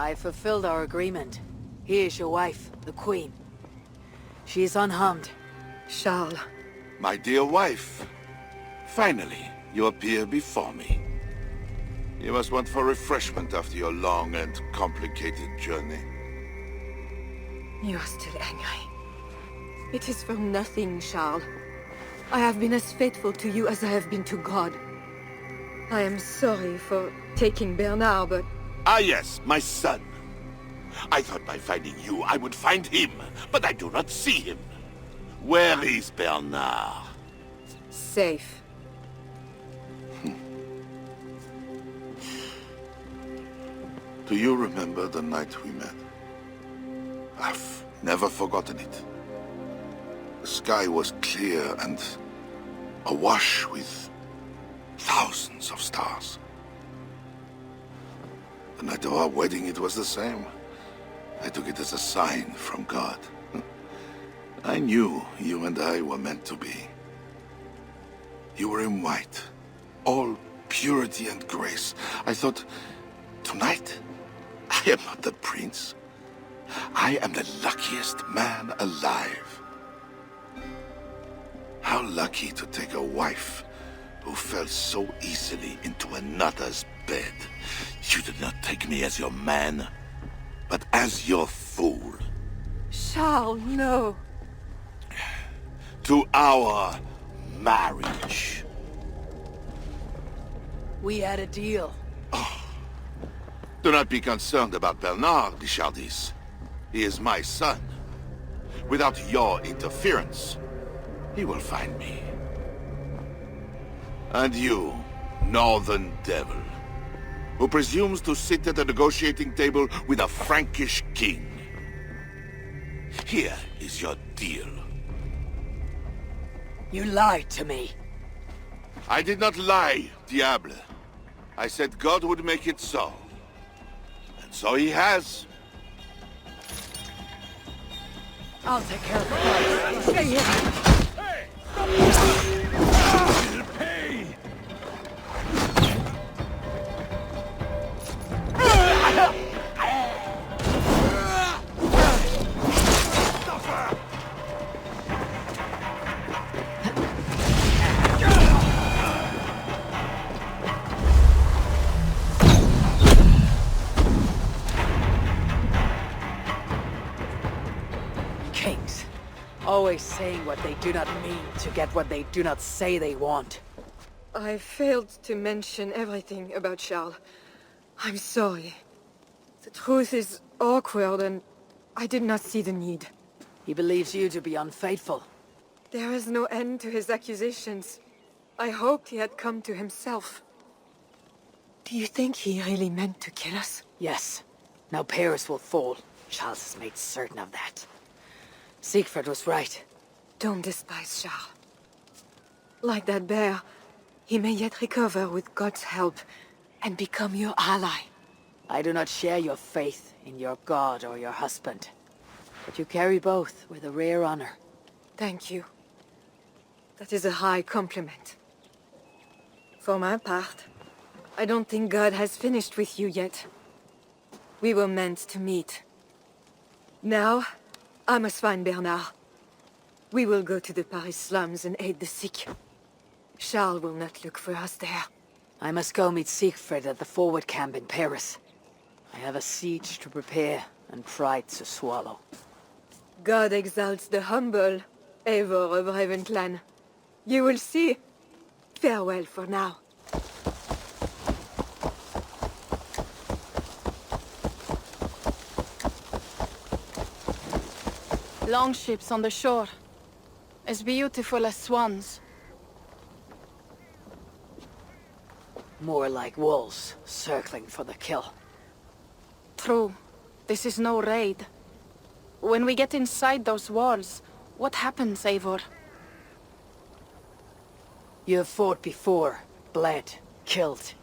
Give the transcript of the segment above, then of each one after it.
I fulfilled our agreement. Here is your wife, the Queen. She is unharmed. Charles. My dear wife, finally, you appear before me. You must want for refreshment after your long and complicated journey. You are still angry. It is for nothing, Charles. I have been as faithful to you as I have been to God. I am sorry for taking Bernard, but... Ah yes, my son. I thought by finding you, I would find him, but I do not see him. Where is Bernard? Safe. Do you remember the night we met? I've never forgotten it. The sky was clear and awash with thousands of stars. The night of our wedding, it was the same. I took it as a sign from God. I knew you and I were meant to be. You were in white, all purity and grace. I thought, tonight, I am not the prince. I am the luckiest man alive. How lucky to take a wife who fell so easily into another's bed. You did not take me as your man, but as your fool. Charles, no. To our marriage. We had a deal. Do not be concerned about Bernard, Bichardis. He is my son. Without your interference, he will find me. And you, Northern Devil, who presumes to sit at a negotiating table with a Frankish king. Here is your deal. You lied to me. I did not lie, Diable. I said God would make it so. And so he has. I'll take care of the Stay here. Pay! Kings. Always saying what they do not mean to get what they do not say they want. I failed to mention everything about Charles. I'm sorry. The truth is awkward and I did not see the need. He believes you to be unfaithful. There is no end to his accusations. I hoped he had come to himself. Do you think he really meant to kill us? Yes. Now Paris will fall. Charles has made certain of that. Siegfried was right. Don't despise Charles. Like that bear, he may yet recover with God's help and become your ally. I do not share your faith in your god or your husband. But you carry both with a rare honor. Thank you. That is a high compliment. For my part, I don't think God has finished with you yet. We were meant to meet. Now, I must find Bernard. We will go to the Paris slums and aid the sick. Charles will not look for us there. I must go meet Siegfried at the forward camp in Paris. I have a siege to prepare and pride to swallow. God exalts the humble, Eivor of Ravenclan. You will see. Farewell for now. Longships on the shore. As beautiful as swans. More like wolves, circling for the kill. True. This is no raid. When we get inside those walls, what happens, Eivor? You have fought before, bled, killed.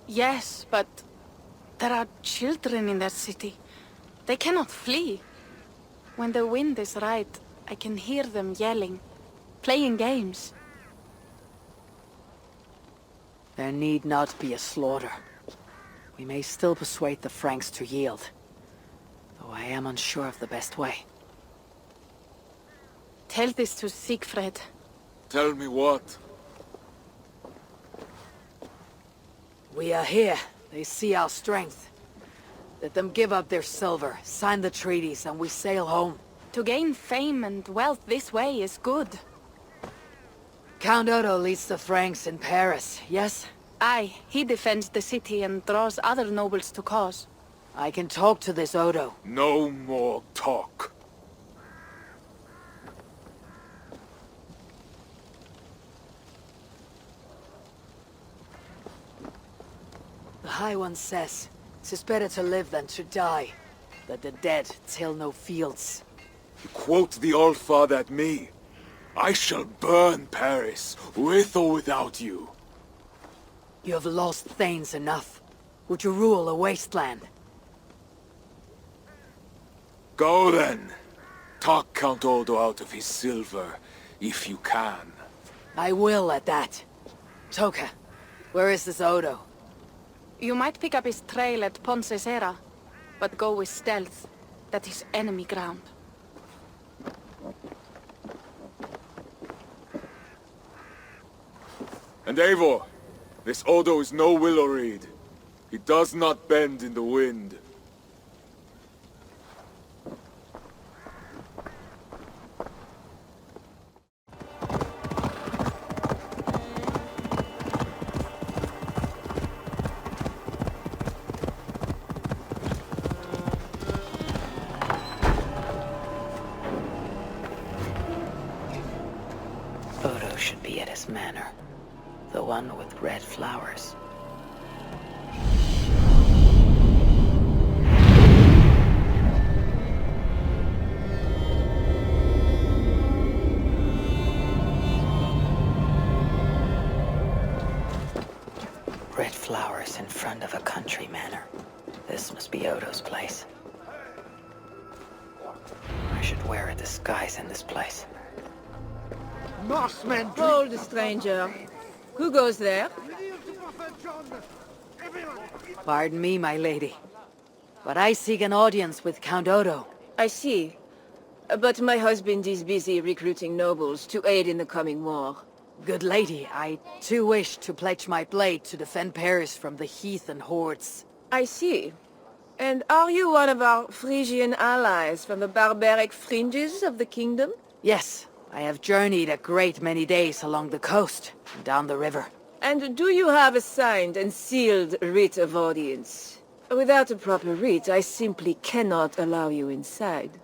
Yes, but there are children in that city. They cannot flee. When the wind is right, I can hear them yelling, playing games. There need not be a slaughter. We may still persuade the Franks to yield. though I am unsure of the best way. Tell this to Siegfried. Tell me what? We are here. They see our strength. Let them give up their silver, sign the treaties, and we sail home. To gain fame and wealth this way is good. Count Otto leads the Franks in Paris, yes? Aye, he defends the city and draws other nobles to cause. I can talk to this Odo. No more talk. The High One says, 'tis better to live than to die, that the dead till no fields. You quote the Allfather at me. I shall burn Paris, with or without you. You have lost Thanes enough. Would you rule a wasteland? Go then. Talk Count Odo out of his silver, if you can. I will at that. Toka, where is this Odo? You might pick up his trail at Poncesera, but go with stealth. That is enemy ground. And Eivor, this Odo is no willow reed. He does not bend in the wind. Odo should be at his manor. The one with red flowers. Red flowers in front of a country manor. This must be Odo's place. I should wear a disguise in this place. Norsemen! Hold, stranger. Who goes there? Pardon me, my lady. But I seek an audience with Count Odo. I see. But my husband is busy recruiting nobles to aid in the coming war. Good lady, I too wish to pledge my blade to defend Paris from the heath and hordes. I see. And are you one of our Frisian allies from the barbaric fringes of the kingdom? Yes, I have journeyed a great many days along the coast and down the river. And do you have a signed and sealed writ of audience? Without a proper writ, I simply cannot allow you inside.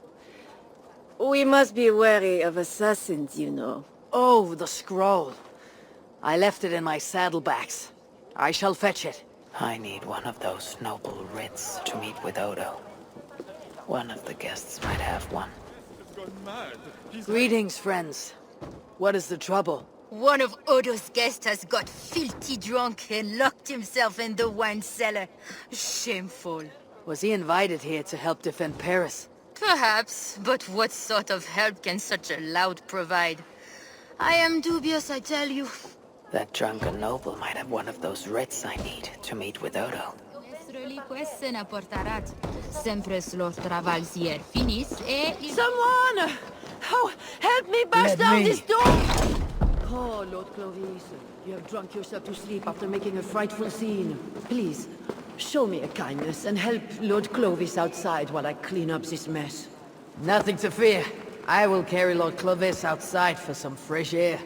We must be wary of assassins, you know. Oh, the scroll. I left it in my saddlebags. I shall fetch it. I need one of those noble writs to meet with Odo. One of the guests might have one. Greetings, friends. What is the trouble? One of Odo's guests has got filthy drunk and locked himself in the wine cellar. Shameful. Was he invited here to help defend Paris? Perhaps, but what sort of help can such a lout provide? I am dubious, I tell you. That drunken noble might have one of those writs I need to meet with Odo. Someone! Oh, help me burst down this door! Oh, Lord Clovis, you have drunk yourself to sleep after making a frightful scene. Please, show me a kindness and help Lord Clovis outside while I clean up this mess. Nothing to fear. I will carry Lord Clovis outside for some fresh air.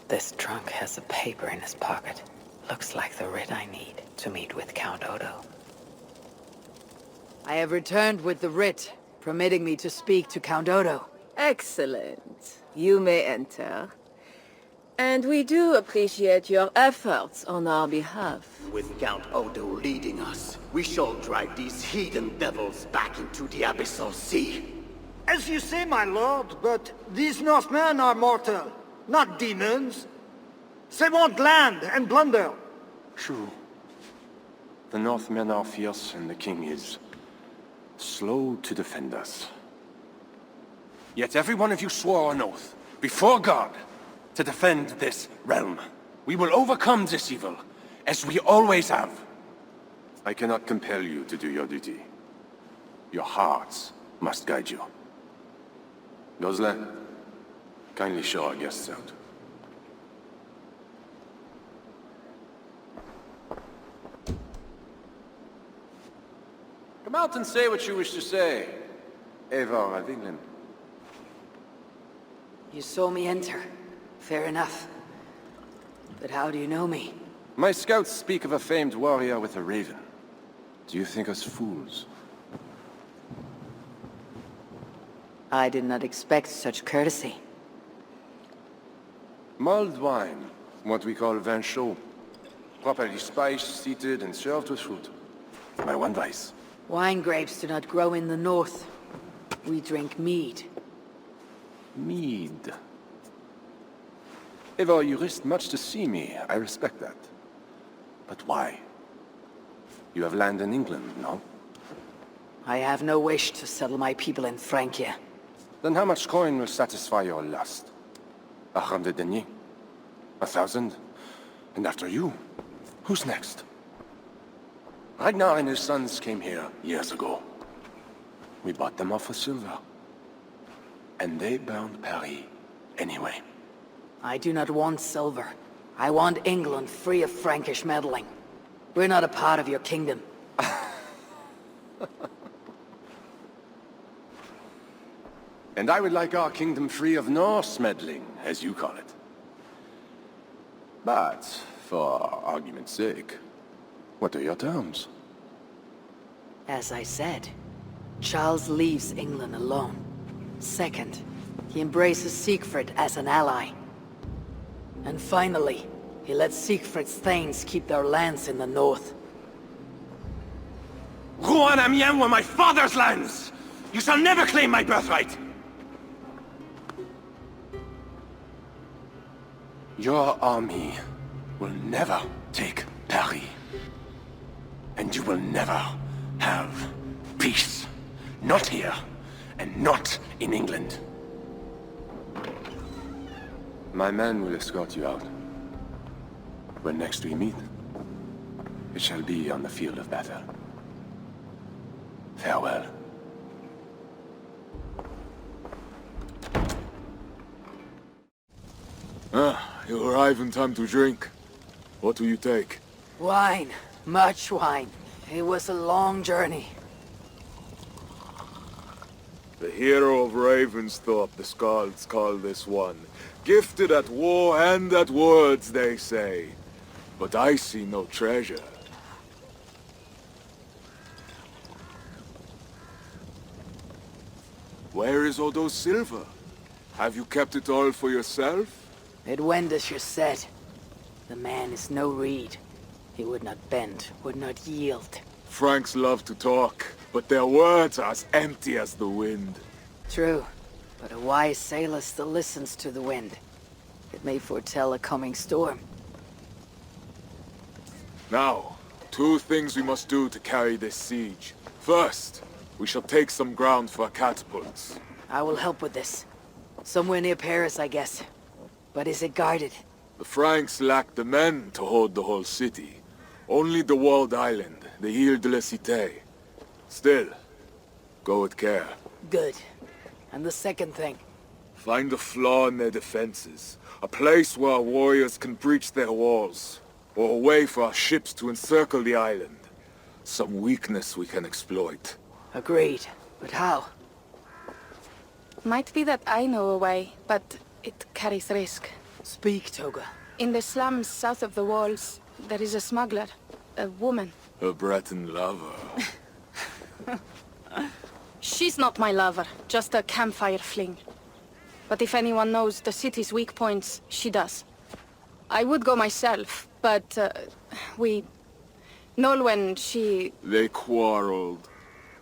This drunk has a paper in his pocket. Looks like the writ I need to meet with Count Odo. I have returned with the writ, permitting me to speak to Count Odo. Excellent. You may enter. And we do appreciate your efforts on our behalf. With Count Odo leading us, we shall drive these heathen devils back into the abyssal sea. As you say, my lord, but these Northmen are mortal, not demons. They want land and plunder. True. The Northmen are fierce and the king is slow to defend us. Yet every one of you swore an oath, before God, to defend this realm. We will overcome this evil, as we always have. I cannot compel you to do your duty. Your hearts must guide you. Gosselin, kindly show our guests out. Come out and say what you wish to say. Eivor of England. You saw me enter. Fair enough. But how do you know me? My scouts speak of a famed warrior with a raven. Do you think us fools? I did not expect such courtesy. Mulled wine, what we call vin chaud. Properly spiced, seated, and served with fruit. My one vice. Wine grapes do not grow in the north. We drink mead. Mead. Eivor, you risked much to see me. I respect that. But why? You have land in England, no? I have no wish to settle my people in Francia. Then how much coin will satisfy your lust? 100 deniers? 1,000? And after you, who's next? Ragnar and his sons came here years ago. We bought them off for silver. And they burned Paris anyway. I do not want silver. I want England free of Frankish meddling. We're not a part of your kingdom. And I would like our kingdom free of Norse meddling, as you call it. But, for argument's sake, what are your terms? As I said, Charles leaves England alone. Second, he embraces Siegfried as an ally. And finally, he lets Siegfried's thanes keep their lands in the north. Rouen and Amiens were my father's lands! You shall never claim my birthright! Your army will never take Paris. And you will never have peace. Not here, and not in England. My men will escort you out. When next we meet, it shall be on the field of battle. Farewell. You arrive in time to drink. What will you take? Wine. Much wine. It was a long journey. The hero of Ravensthorpe, the Skalds call this one. Gifted at war and at words, they say. But I see no treasure. Where is Odo's silver? Have you kept it all for yourself? It went as you said. The man is no reed. He would not bend, would not yield. Franks love to talk, but their words are as empty as the wind. True, but a wise sailor still listens to the wind. It may foretell a coming storm. Now, two things we must do to carry this siege. First, we shall take some ground for catapults. I will help with this. Somewhere near Paris, I guess. But is it guarded? The Franks lack the men to hold the whole city. Only the walled island, the Ile de la Cité. Still, go with care. Good. And the second thing? Find a flaw in their defenses. A place where our warriors can breach their walls. Or a way for our ships to encircle the island. Some weakness we can exploit. Agreed. But how? Might be that I know a way, but it carries risk. Speak, Toga. In the slums south of the walls, there is a smuggler. A woman. A Breton lover. She's not my lover, just a campfire fling. But if anyone knows the city's weak points, she does. I would go myself, but, Nolwenn, she... They quarreled.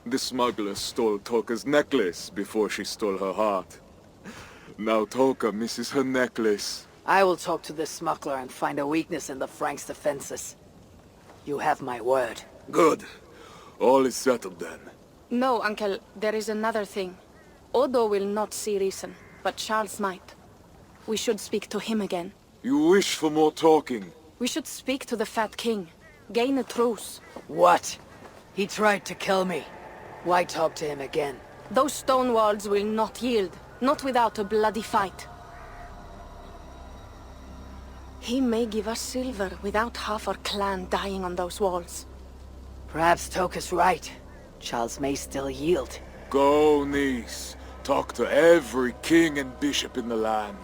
The smuggler stole Toka's necklace before she stole her heart. Now Toka misses her necklace. I will talk to this smuggler and find a weakness in the Franks' defenses. You have my word. Good. All is settled then. No, Uncle, there is another thing. Odo will not see reason, but Charles might. We should speak to him again. You wish for more talking? We should speak to the Fat King. Gain a truce. What? He tried to kill me. Why talk to him again? Those stone walls will not yield. Not without a bloody fight. He may give us silver without half our clan dying on those walls. Perhaps Toka's right. Charles may still yield. Go, niece. Talk to every king and bishop in the land.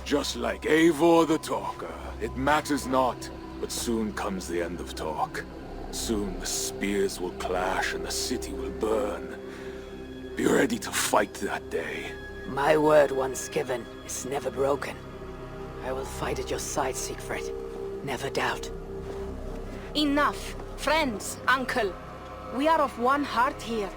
Just like Eivor the Talker. It matters not, but soon comes the end of talk. Soon the spears will clash and the city will burn. Be ready to fight that day. My word once given is never broken. I will fight at your side, Siegfried. Never doubt. Enough! Friends, uncle. We are of one heart here.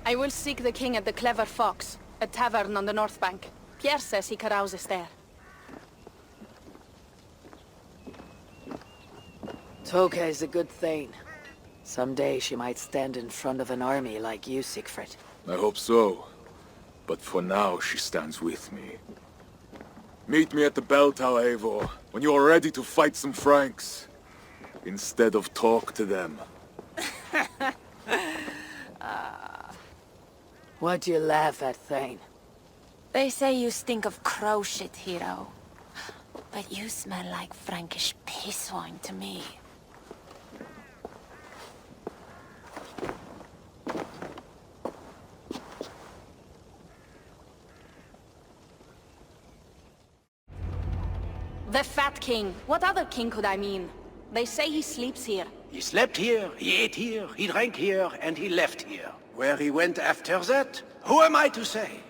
I will seek the king at the Clever Fox, a tavern on the north bank. Pierre says he carouses there. Toka is a good thane. Someday she might stand in front of an army like you, Siegfried. I hope so. But for now, she stands with me. Meet me at the bell tower, Eivor, when you are ready to fight some Franks. Instead of talk to them. What do you laugh at, Thane? They say you stink of crow shit, hero. But you smell like Frankish piss wine to me. The Fat King. What other king could I mean? They say he sleeps here. He slept here, he ate here, he drank here, and he left here. Where he went after that, who am I to say?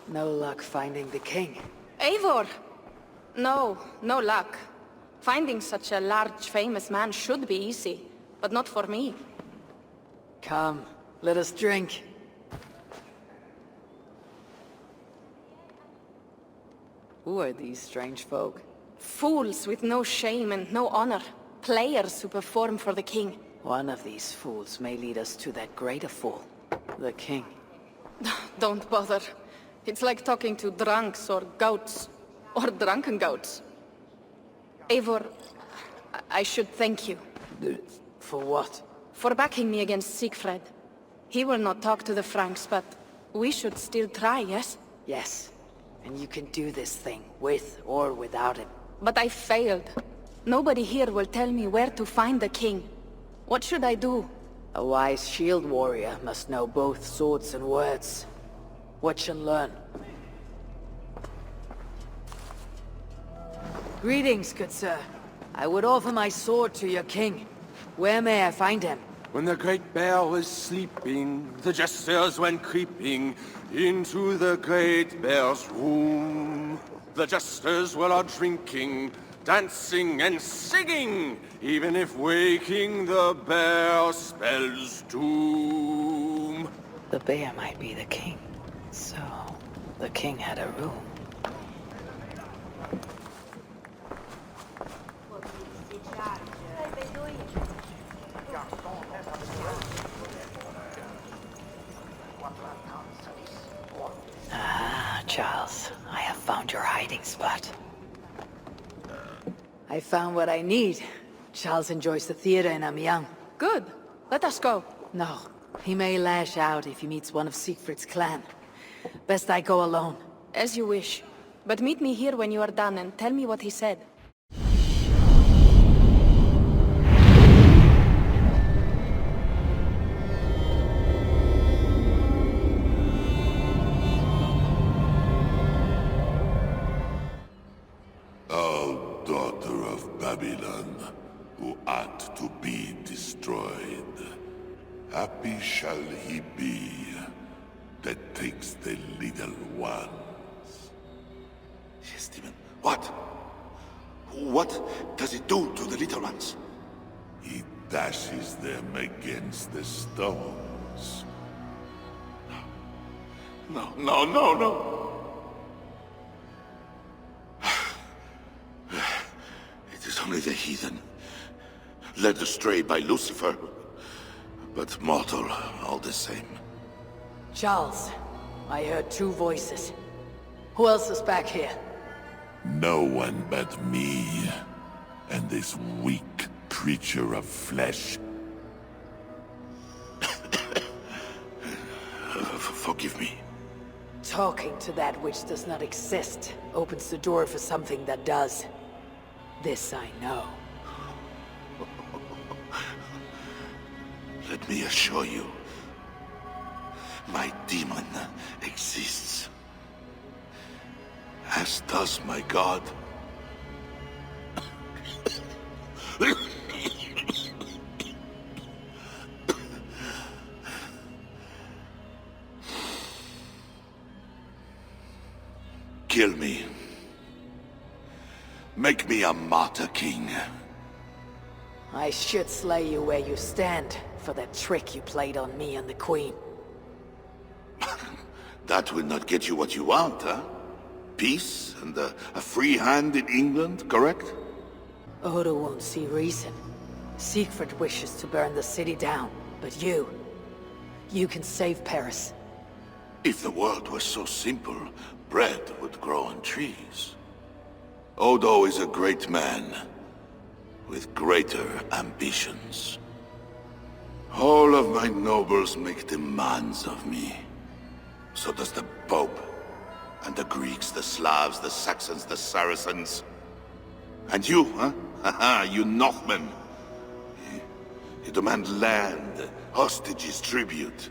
No luck finding the king. Eivor! No luck. Finding such a large, famous man should be easy, but not for me. Come, let us drink. Who are these strange folk? Fools with no shame and no honor. Players who perform for the king. One of these fools may lead us to that greater fool, the king. Don't bother. It's like talking to drunks or goats. Or drunken goats. Eivor, I should thank you. For what? For backing me against Siegfried. He will not talk to the Franks, but we should still try, yes? Yes. And you can do this thing, with or without him. But I failed. Nobody here will tell me where to find the king. What should I do? A wise shield warrior must know both swords and words. Watch and learn. Greetings, good sir. I would offer my sword to your king. Where may I find him? When the great bear was sleeping, the jesters went creeping into the great bear's room. The jesters were all drinking, dancing and singing, even if waking the bear spells doom. The bear might be the king. So, the king had a room. Ah, Charles, I have found your hiding spot. I found what I need. Charles enjoys the theater in Amiens. Good. Let us go. No, he may lash out if he meets one of Siegfried's clan. Best I go alone. As you wish. But meet me here when you are done and tell me what he said. O daughter of Babylon, who art to be destroyed, happy shall he be that takes the little ones. Yes, demon. What? What does it do to the little ones? He dashes them against the stones. No, no, no, no! It is only the heathen, led astray by Lucifer, but mortal all the same. Charles, I heard two voices. Who else is back here? No one but me, and this weak creature of flesh. Forgive me. Talking to that which does not exist opens the door for something that does. This I know. Let me assure you, my demon exists. As does my god. Kill me. Make me a martyr king. I should slay you where you stand, for that trick you played on me and the Queen. That will not get you what you want, huh? Peace and a free hand in England, correct? Odo won't see reason. Siegfried wishes to burn the city down, but you can save Paris. If the world was so simple, bread would grow on trees. Odo is a great man, with greater ambitions. All of my nobles make demands of me. So does the Pope, and the Greeks, the Slavs, the Saxons, the Saracens. And you, huh? Haha, you Northmen. You demand land, hostages, tribute.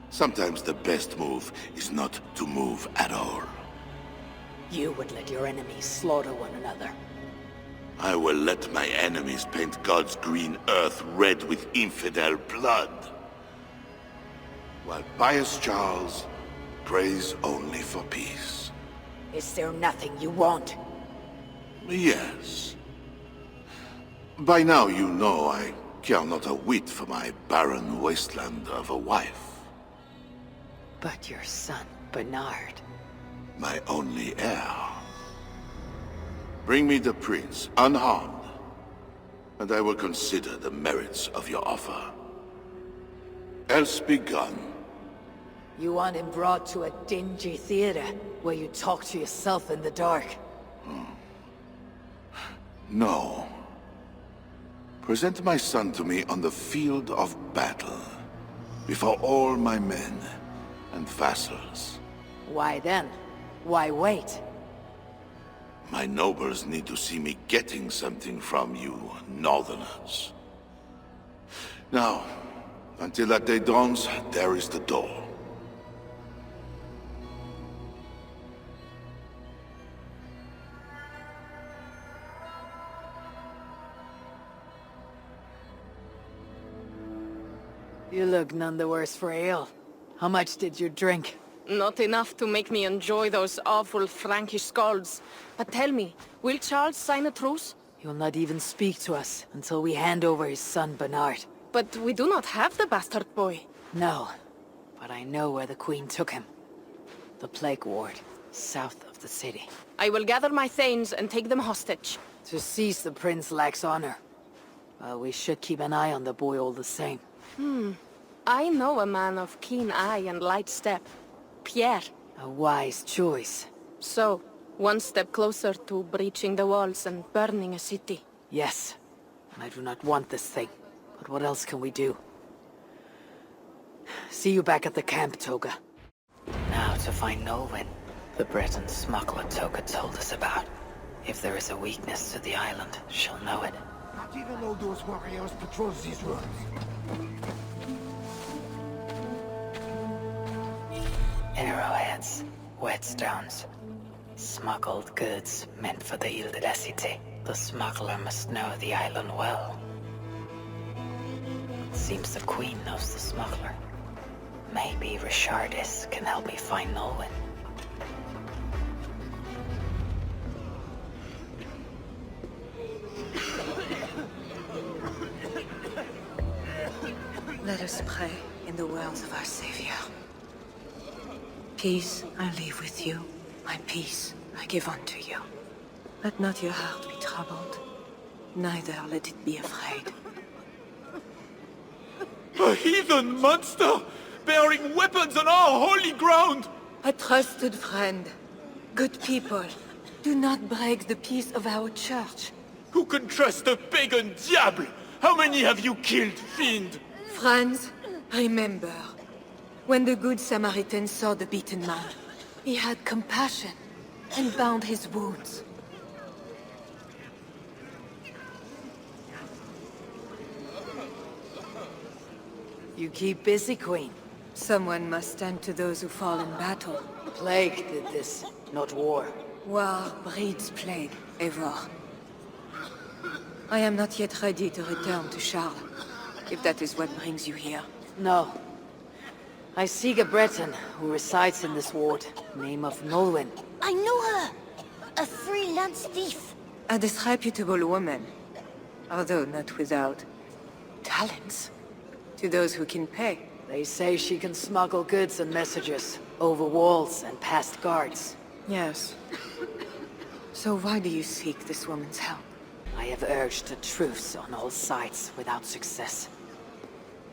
Sometimes the best move is not to move at all. You would let your enemies slaughter one another. I will let my enemies paint God's green earth red with infidel blood. While pious Charles prays only for peace. Is there nothing you want? Yes. By now you know I care not a whit for my barren wasteland of a wife. But your son, Bernard. My only heir. Bring me the prince, unharmed, and I will consider the merits of your offer. Else be gone. You want him brought to a dingy theater, where you talk to yourself in the dark? No. Present my son to me on the field of battle, before all my men and vassals. Why then? Why wait? My nobles need to see me getting something from you, Northerners. Now, until that day dawns, there is the door. You look none the worse for ale. How much did you drink? Not enough to make me enjoy those awful Frankish skalds. But tell me, will Charles sign a truce? He will not even speak to us until we hand over his son Bernard. But we do not have the bastard boy. No, but I know where the Queen took him. The Plague Ward, south of the city. I will gather my thanes and take them hostage. To seize the prince lacks honor. Well, we should keep an eye on the boy all the same. I know a man of keen eye and light step. Pierre. A wise choice. So, one step closer to breaching the walls and burning a city. Yes, and I do not want this thing. But what else can we do? See you back at the camp, Toga. Now to find Nolwen, the Breton smuggler Toga told us about. If there is a weakness to the island, she'll know it. Not even all those warriors patrol these roads. Arrowheads, whetstones, smuggled goods meant for the Ile de la Cité. The smuggler must know the island well. Seems the Queen knows the smuggler. Maybe Richardis can help me find Nolwen. Let us pray in the words of our Savior. Peace I leave with you, my peace I give unto you. Let not your heart be troubled, neither let it be afraid. A heathen monster! Bearing weapons on our holy ground! A trusted friend. Good people. Do not break the peace of our church. Who can trust a pagan diable? How many have you killed, fiend? Franz, remember, when the Good Samaritan saw the beaten man, he had compassion and bound his wounds. You keep busy, Queen. Someone must stand to those who fall in battle. Plague did this, not war. War breeds plague, Eivor. I am not yet ready to return to Charles, if that is what brings you here. No. I seek a Breton who resides in this ward, name of Nolwenn. I know her! A freelance thief! A disreputable woman, although not without talents. To those who can pay. They say she can smuggle goods and messages over walls and past guards. Yes. So why do you seek this woman's help? I have urged a truce on all sides without success.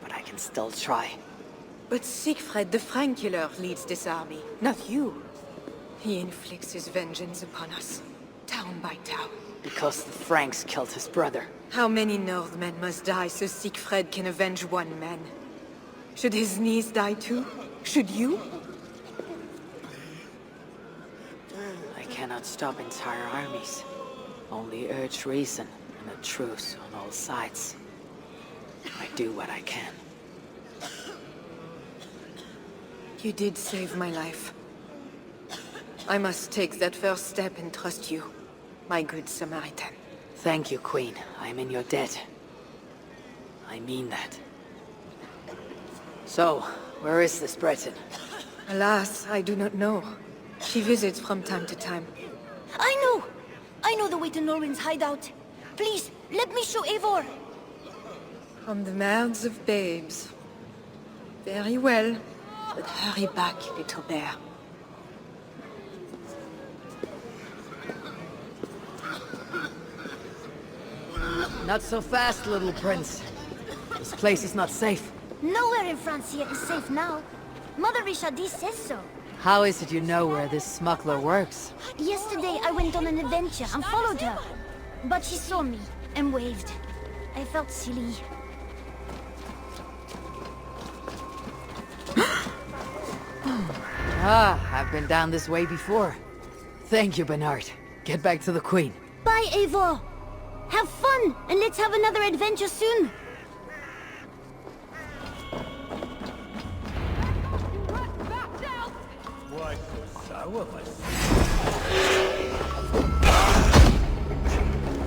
But I can still try. But Siegfried the Frank killer leads this army, not you. He inflicts his vengeance upon us, town by town. Because the Franks killed his brother. How many Northmen must die so Siegfried can avenge one man? Should his niece die too? Should you? I cannot stop entire armies. Only urge reason and a truce on all sides. I do what I can. You did save my life. I must take that first step and trust you, my good Samaritan. Thank you, Queen. I am in your debt. I mean that. So, where is this Breton? Alas, I do not know. She visits from time to time. I know! I know the way to Norwin's hideout. Please, let me show Eivor. From the mouths of babes. Very well, but hurry back, little bear. Not so fast, little prince. This place is not safe. Nowhere in Francia is safe now. Mother Richardie says so. How is it you know where this smuggler works? Yesterday I went on an adventure and followed her. But she saw me and waved. I felt silly. I've been down this way before. Thank you, Bernard. Get back to the Queen. Bye, Eivor. Have fun, and let's have another adventure soon.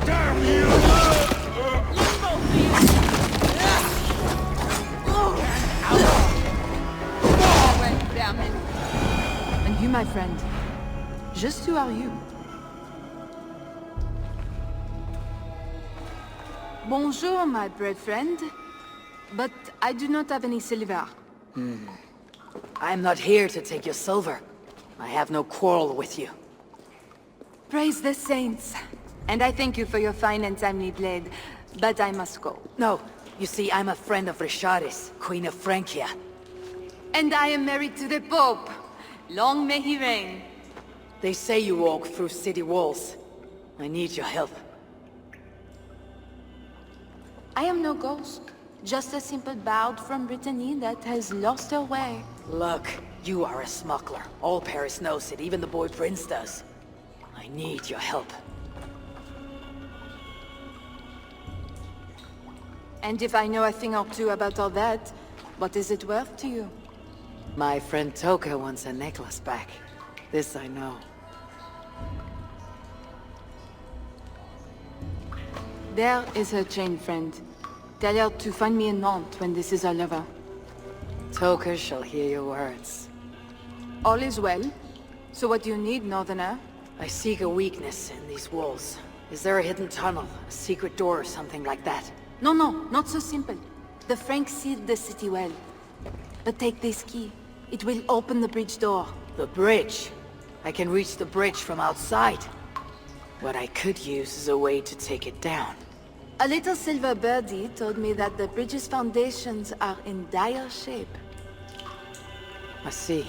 Damn you! And you, my friend, just who are you? Bonjour, my bread friend. But I do not have any silver. I'm not here to take your silver. I have no quarrel with you. Praise the saints. And I thank you for your fine and timely blade, but I must go. No, you see, I'm a friend of Richardis, Queen of Francia. And I am married to the Pope. Long may he reign. They say you walk through city walls. I need your help. I am no ghost. Just a simple bard from Brittany that has lost her way. Look, you are a smuggler. All Paris knows it, even the boy Prince does. I need your help. And if I know a thing or two about all that, what is it worth to you? My friend Toka wants a necklace back. This I know. There is her chain, friend. Tell her to find me in Nantes when this is all over. Toka shall hear your words. All is well. So what do you need, Northerner? I seek a weakness in these walls. Is there a hidden tunnel, a secret door or something like that? No, not so simple. The Franks sealed the city well. But take this key. It will open the bridge door. The bridge? I can reach the bridge from outside. What I could use is a way to take it down. A little silver birdie told me that the bridge's foundations are in dire shape. I see.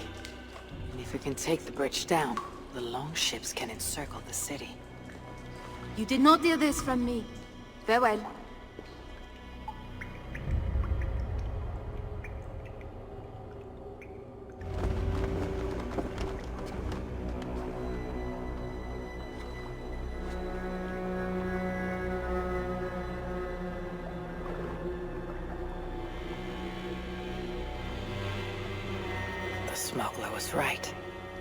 And If we can take the bridge down, the longships can encircle the city. You did not hear this from me. Farewell. The smuggler was right.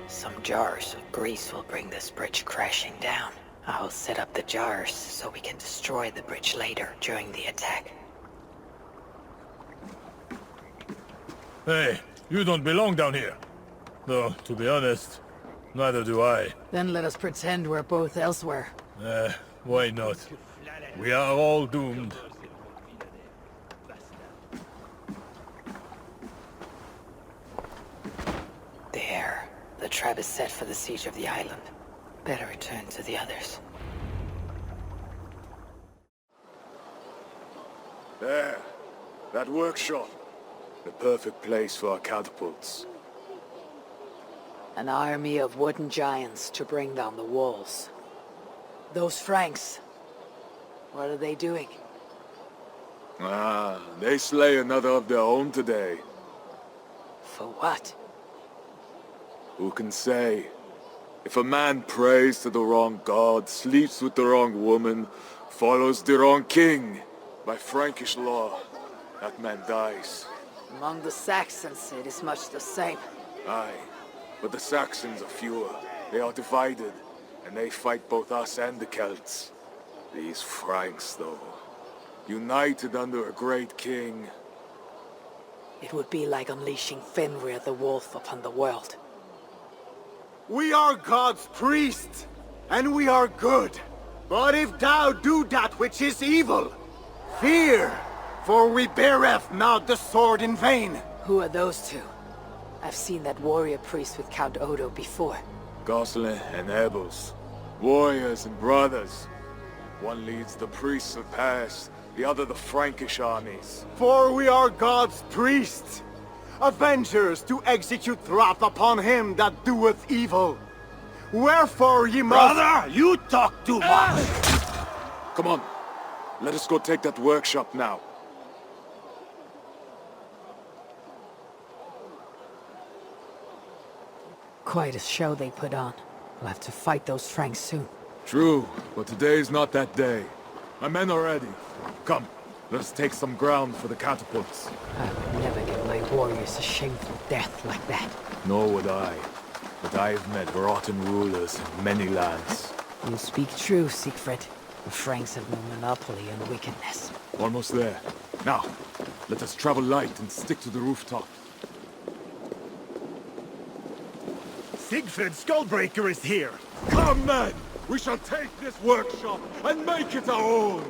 Some jars of grease will bring this bridge crashing down. I'll set up the jars so we can destroy the bridge later during the attack. Hey, you don't belong down here. Though, to be honest, neither do I. Then let us pretend we're both elsewhere. Why not? We are all doomed. There. The trap is set for the siege of the island. Better return to the others. There. That workshop. The perfect place for our catapults. An army of wooden giants to bring down the walls. Those Franks. What are they doing? Ah, they slay another of their own today. For what? Who can say? If a man prays to the wrong god, sleeps with the wrong woman, follows the wrong king, by Frankish law, that man dies. Among the Saxons, it is much the same. Aye, but the Saxons are fewer. They are divided, and they fight both us and the Celts. These Franks, though, united under a great king. It would be like unleashing Fenrir the Wolf upon the world. We are God's priests, and we are good. But if thou do that which is evil, fear, for we beareth not the sword in vain. Who are those two? I've seen that warrior priest with Count Odo before. Gosselin and Ebels, warriors and brothers. One leads the priests of past, the other the Frankish armies. For we are God's priests, avengers to execute wrath upon him that doeth evil. Wherefore ye must— Brother, you talk too much! Come on, let us go take that workshop now. Quite a show they put on. We'll have to fight those Franks soon. True, but today's not that day. My men are ready. Come, let us take some ground for the catapults. I would never give my warriors a shameful death like that. Nor would I. But I have met rotten rulers in many lands. You speak true, Siegfried. The Franks have no monopoly on wickedness. Almost there. Now, let us travel light and stick to the rooftop. Siegfried Skullbreaker is here! Come, men! We shall take this workshop and make it our own!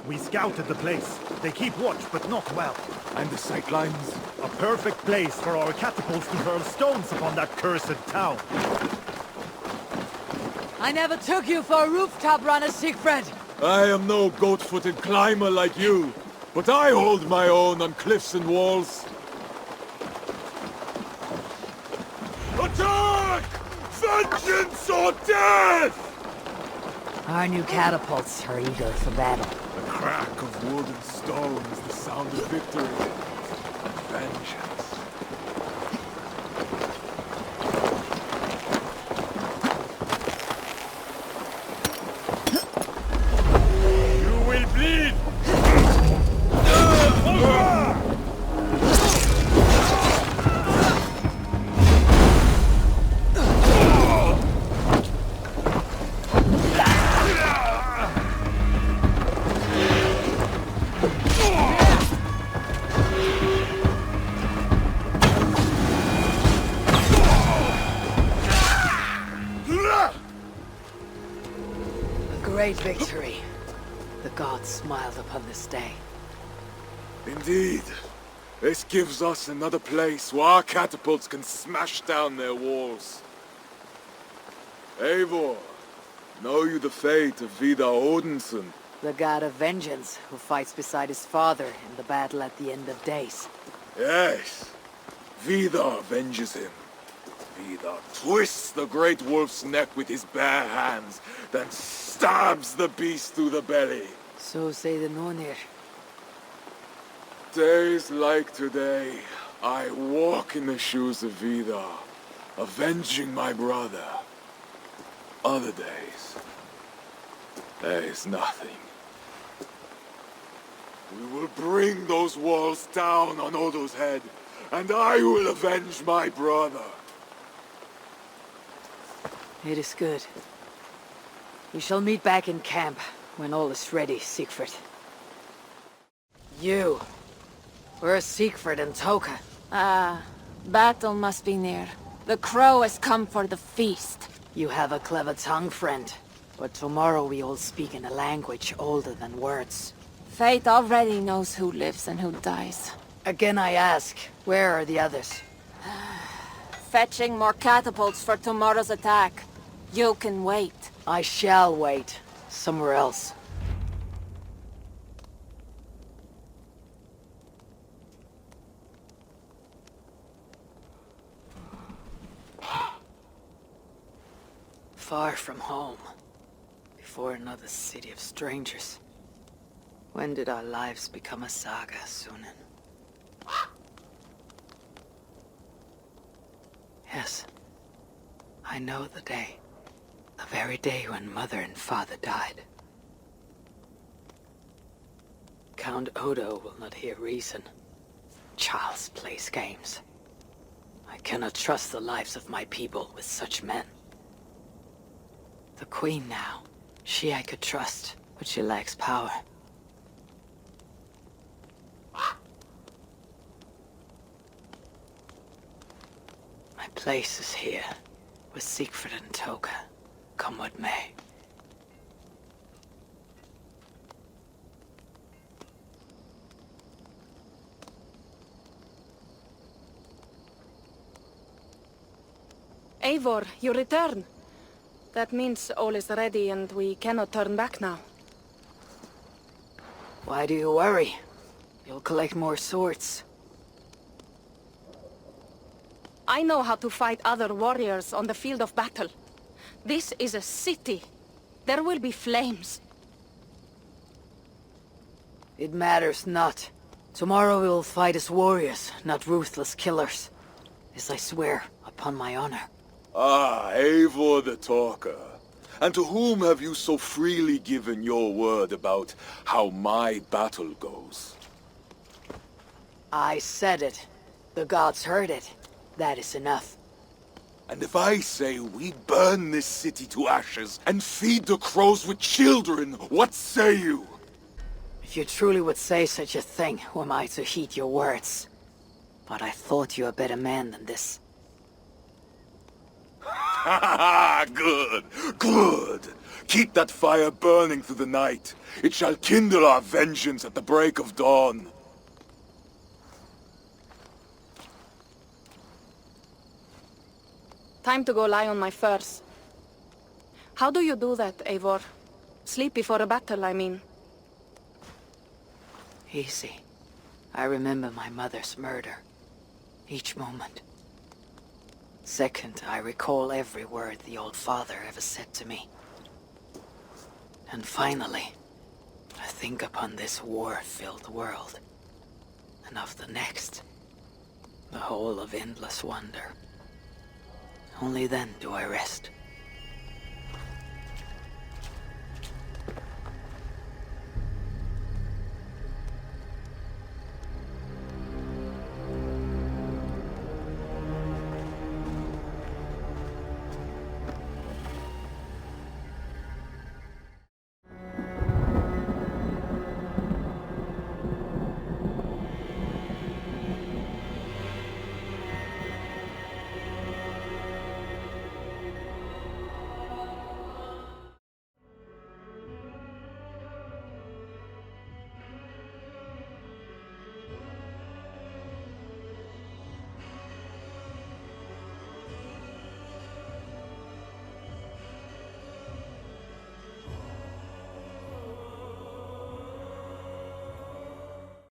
We scouted the place. They keep watch, but not well. And the sightlines? A perfect place for our catapults to hurl stones upon that cursed town. I never took you for a rooftop runner, Siegfried! I am no goat-footed climber like you, but I hold my own on cliffs and walls. Attack! Vengeance or death! Our new catapults are eager for battle. The crack of wood and stone is the sound of victory. Vengeance. You will bleed! Great victory. The gods smiled upon this day. Indeed. This gives us another place where our catapults can smash down their walls. Eivor, know you the fate of Vidar Odinson? The god of vengeance, who fights beside his father in the battle at the end of days. Yes. Vidar avenges him. Vidar twists the great wolf's neck with his bare hands, then stabs the beast through the belly. So say the Nornir. Days like today, I walk in the shoes of Vidar, avenging my brother. Other days, there is nothing. We will bring those walls down on Odo's head, and I will avenge my brother. It is good. We shall meet back in camp when all is ready, Siegfried. You. Where's Siegfried and Toka? Battle must be near. The crow has come for the feast. You have a clever tongue, friend. But tomorrow we all speak in a language older than words. Fate already knows who lives and who dies. Again I ask, where are the others? Fetching more catapults for tomorrow's attack. You can wait. I shall wait. Somewhere else. Far from home. Before another city of strangers. When did our lives become a saga, Sunan? Yes. I know the day. The very day when Mother and Father died. Count Odo will not hear reason. Charles plays games. I cannot trust the lives of my people with such men. The Queen now. She I could trust, but she lacks power. My place is here, with Siegfried and Toka, come what may. Eivor, you return. That means all is ready and we cannot turn back now. Why do you worry? You'll collect more swords. I know how to fight other warriors on the field of battle. This is a city. There will be flames. It matters not. Tomorrow we will fight as warriors, not ruthless killers. This I swear, upon my honor. Ah, Eivor the Talker. And to whom have you so freely given your word about how my battle goes? I said it. The gods heard it. That is enough. And if I say we burn this city to ashes and feed the crows with children, what say you? If you truly would say such a thing, who am I to heed your words? But I thought you a better man than this. Ha ha ha! Good! Good! Keep that fire burning through the night. It shall kindle our vengeance at the break of dawn. Time to go lie on my furs. How do you do that, Eivor? Sleep before a battle, I mean. Easy. I remember my mother's murder. Each moment. Second, I recall every word the old father ever said to me. And finally, I think upon this war-filled world. And of the next. The whole of endless wonder. Only then do I rest.